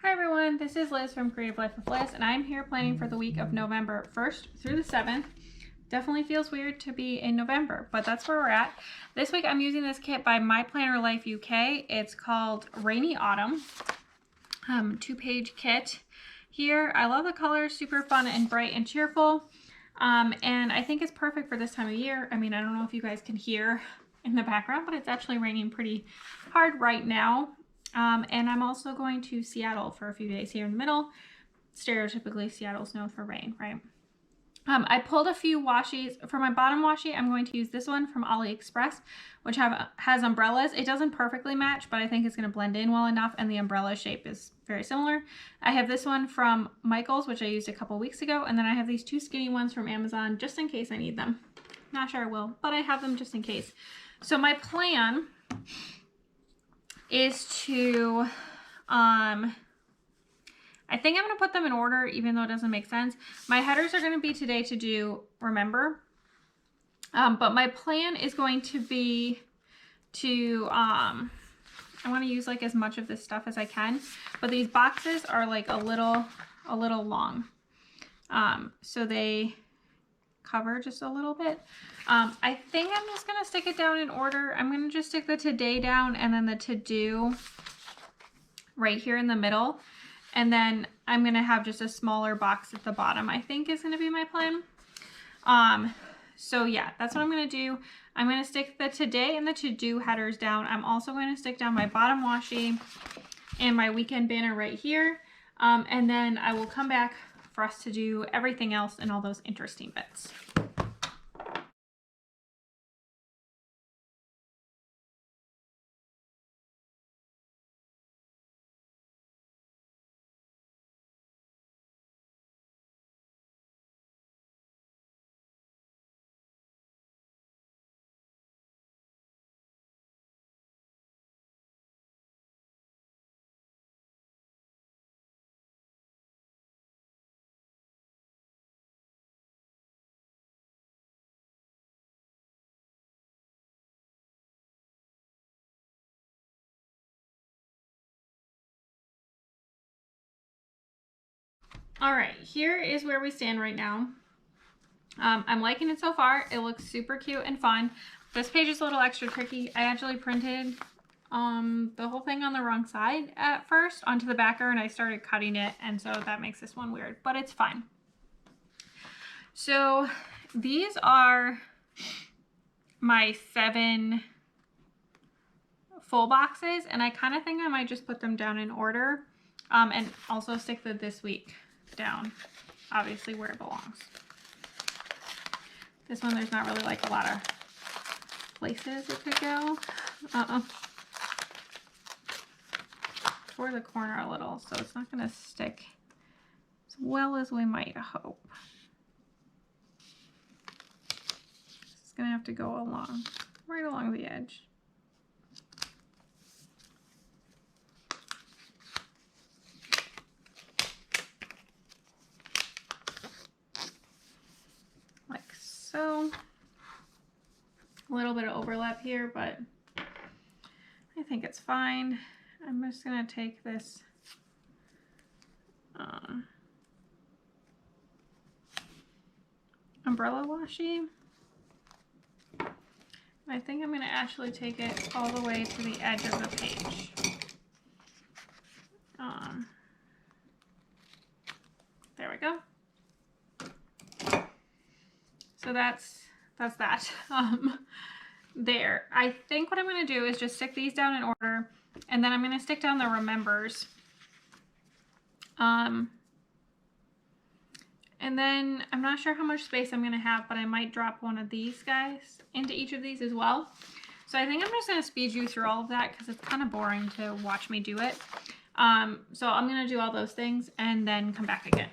Hi everyone, this is Liz from Creative Life with Liz, and I'm here planning for the week of November 1st through the 7th. Definitely feels weird to be in November, but that's where we're at. This week I'm using this kit by My Planner Life UK. It's called Rainy Autumn, 2-page kit here. I love the colors, super fun and bright and cheerful. And I think it's perfect for this time of year. I mean, I don't know if you guys can hear in the background, but it's actually raining pretty hard right now. And I'm also going to Seattle for a few days here in the middle. Stereotypically, Seattle's known for rain, right? I pulled a few washies. For my bottom washi, I'm going to use this one from AliExpress, which has umbrellas. It doesn't perfectly match, but I think it's going to blend in well enough, and the umbrella shape is very similar. I have this one from Michael's, which I used a couple weeks ago, and then I have these two skinny ones from Amazon just in case I need them. Not sure I will, but I have them just in case. So my plan is to, I think I'm going to put them in order, even though it doesn't make sense. My headers are going to be today to do remember. But my plan is going to be to, I want to use like as much of this stuff as I can, but these boxes are like a little long. So they cover just a little bit. I think I'm just going to stick it down in order. I'm going to just stick the today down and then the to do right here in the middle. And then I'm going to have just a smaller box at the bottom, I think is going to be my plan. So yeah, that's what I'm going to do. I'm going to stick the today and the to-do headers down. I'm also going to stick down my bottom washi and my weekend banner right here. And then I will come back for us to do everything else and all those interesting bits. All right, here is where we stand right now. I'm liking it so far. It looks super cute and fun. This page is a little extra tricky. I actually printed the whole thing on the wrong side at first onto the backer, and I started cutting it, and so that makes this one weird, but it's fine. So these are my 7 full boxes, and I kind of think I might just put them down in order, and also stick the this week down, obviously where it belongs. This one, there's not really like a lot of places it could go. Toward the corner a little, so it's not going to stick as well as we might hope. It's going to have to go along, right along the edge. Like so. A little bit of overlap here, but I think it's fine. I'm just going to take this umbrella washi. I think I'm going to actually take it all the way to the edge of the page. There we go. So that's that. There. I think what I'm going to do is just stick these down in order, and then I'm going to stick down the remembers. And then I'm not sure how much space I'm going to have, but I might drop one of these guys into each of these as well. So I think I'm just going to speed you through all of that because it's kind of boring to watch me do it. So I'm going to do all those things and then come back again.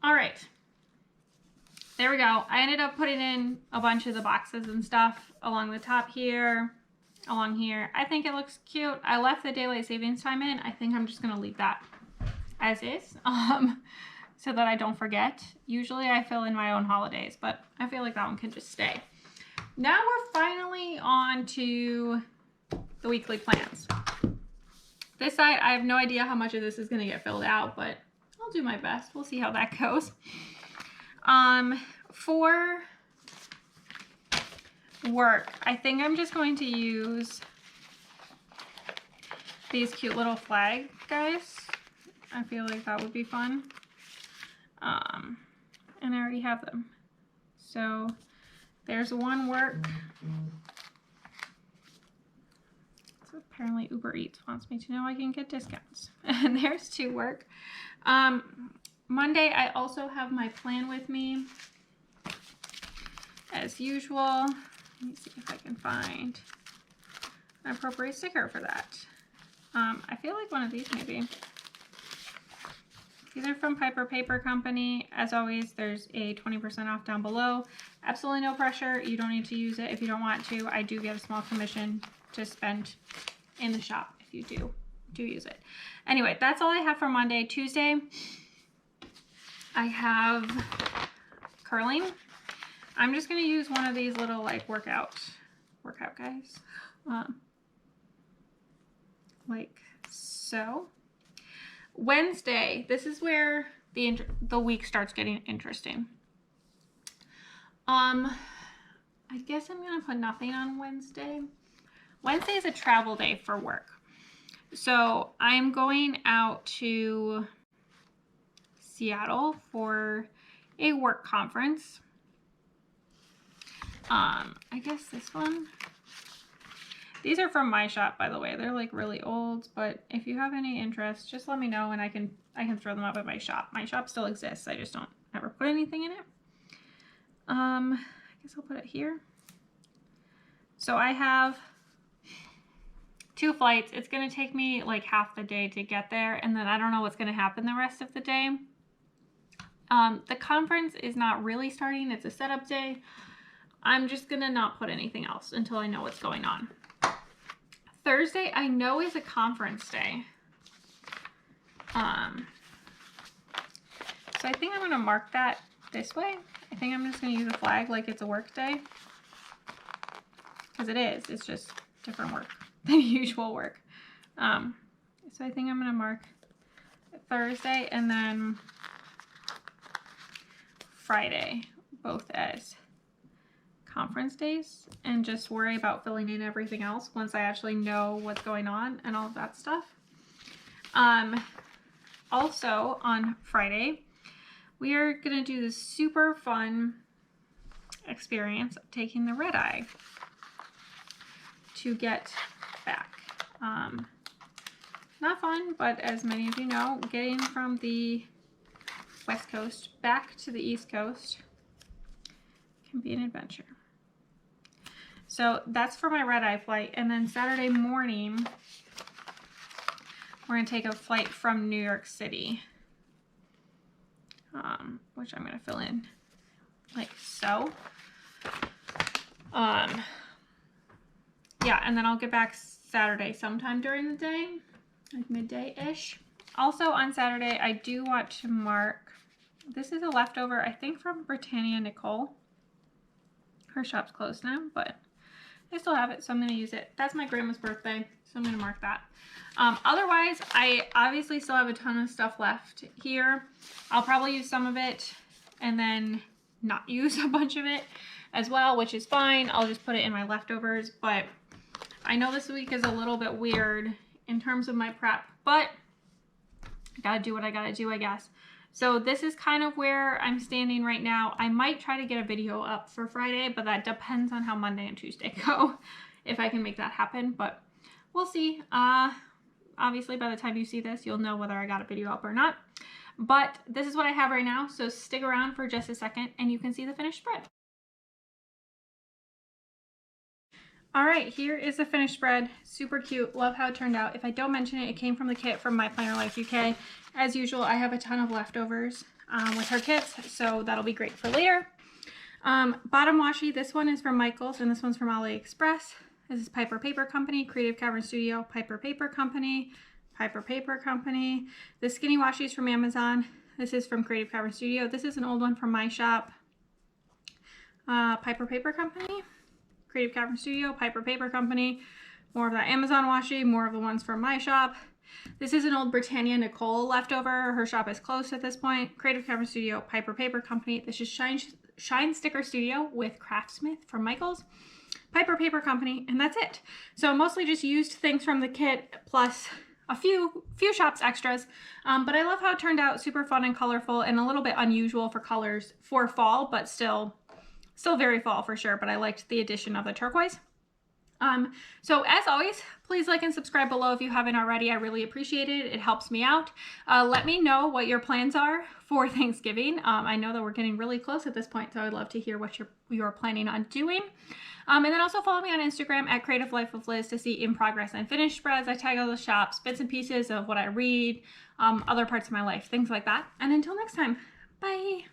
All right. There we go. I ended up putting in a bunch of the boxes and stuff along the top here, along here. I think it looks cute. I left the daylight savings time in. I think I'm just going to leave that as is, so that I don't forget. Usually I fill in my own holidays, but I feel like that one can just stay. Now we're finally on to the weekly plans. This side, I have no idea how much of this is going to get filled out, but I'll do my best. We'll see how that goes. For work, I think I'm just going to use these cute little flag guys. I feel like that would be fun. And I already have them. So there's one work. So apparently Uber Eats wants me to know I can get discounts. And there's 2 work. Monday, I also have my plan with me, as usual. Let me see if I can find an appropriate sticker for that. I feel like one of these maybe. These are from Piper Paper Company. As always, there's a 20% off down below. Absolutely no pressure. You don't need to use it if you don't want to. I do get a small commission to spend in the shop if you do use it. Anyway, that's all I have for Monday. Tuesday, I have curling. I'm just going to use one of these little like workout guys. Like so. Wednesday, this is where the week starts getting interesting. I guess I'm going to put nothing on Wednesday. Wednesday is a travel day for work. So I'm going out to Seattle for a work conference. I guess this one. These are from my shop, by the way. They're like really old, but if you have any interest, just let me know and I can throw them up at my shop. My shop still exists. I just don't ever put anything in it. I guess I'll put it here. So I have 2 flights. It's going to take me like half the day to get there, and then I don't know what's going to happen the rest of the day. The conference is not really starting. It's a setup day. I'm just going to not put anything else until I know what's going on. Thursday, I know, is a conference day. So I think I'm going to mark that this way. I think I'm just going to use a flag like it's a work day. Because it is. It's just different work than usual work. So I think I'm going to mark Thursday and then Friday both as conference days, and just worry about filling in everything else once I actually know what's going on and all of that stuff. Also on Friday, we are going to do this super fun experience of taking the red eye to get back. Not fun, but as many of you know, getting from the West Coast back to the East Coast can be an adventure. So that's for my red eye flight. And then Saturday morning, we're going to take a flight from New York City, which I'm going to fill in like so. Yeah, and then I'll get back Saturday sometime during the day, like midday-ish. Also on Saturday, I do want to mark, this is a leftover, I think from Britannia Nicole. Her shop's closed now, but I still have it, so I'm going to use it. That's my grandma's birthday, so I'm going to mark that. Otherwise, I obviously still have a ton of stuff left here. I'll probably use some of it and then not use a bunch of it as well, which is fine. I'll just put it in my leftovers, but I know this week is a little bit weird in terms of my prep, but I gotta do what I gotta do, I guess. So this is kind of where I'm standing right now. I might try to get a video up for Friday, but that depends on how Monday and Tuesday go, if I can make that happen, but we'll see. Obviously, by the time you see this, you'll know whether I got a video up or not. But this is what I have right now, so stick around for just a second and you can see the finished spread. All right, here is the finished spread. Super cute. Love how it turned out. If I don't mention it, it came from the kit from My Planner Life UK. As usual, I have a ton of leftovers with her kits, so that'll be great for later. Bottom washi, this one is from Michaels and this one's from AliExpress. This is Piper Paper Company, Creative Cavern Studio, Piper Paper Company, Piper Paper Company. The skinny washi is from Amazon. This is from Creative Cavern Studio. This is an old one from my shop. Piper Paper Company, Creative Cavern Studio, Piper Paper Company. More of that Amazon washi, more of the ones from my shop. This is an old Britannia Nicole leftover. Her shop is closed at this point. Creative Cavern Studio, Piper Paper Company. This is Shine Sticker Studio with Craftsmith from Michaels. Piper Paper Company, and that's it. So mostly just used things from the kit plus a few shops extras, but I love how it turned out. Super fun and colorful and a little bit unusual for colors for fall, but still very fall for sure. But I liked the addition of the turquoise. So as always, please like and subscribe below if you haven't already. I really appreciate it. It helps me out. Let me know what your plans are for Thanksgiving. I know that we're getting really close at this point, so I'd love to hear what you're planning on doing. And then also follow me on Instagram at Creative Life of Liz to see in progress and finished spreads. I tag all the shops, bits and pieces of what I read, other parts of my life, things like that. And until next time, bye.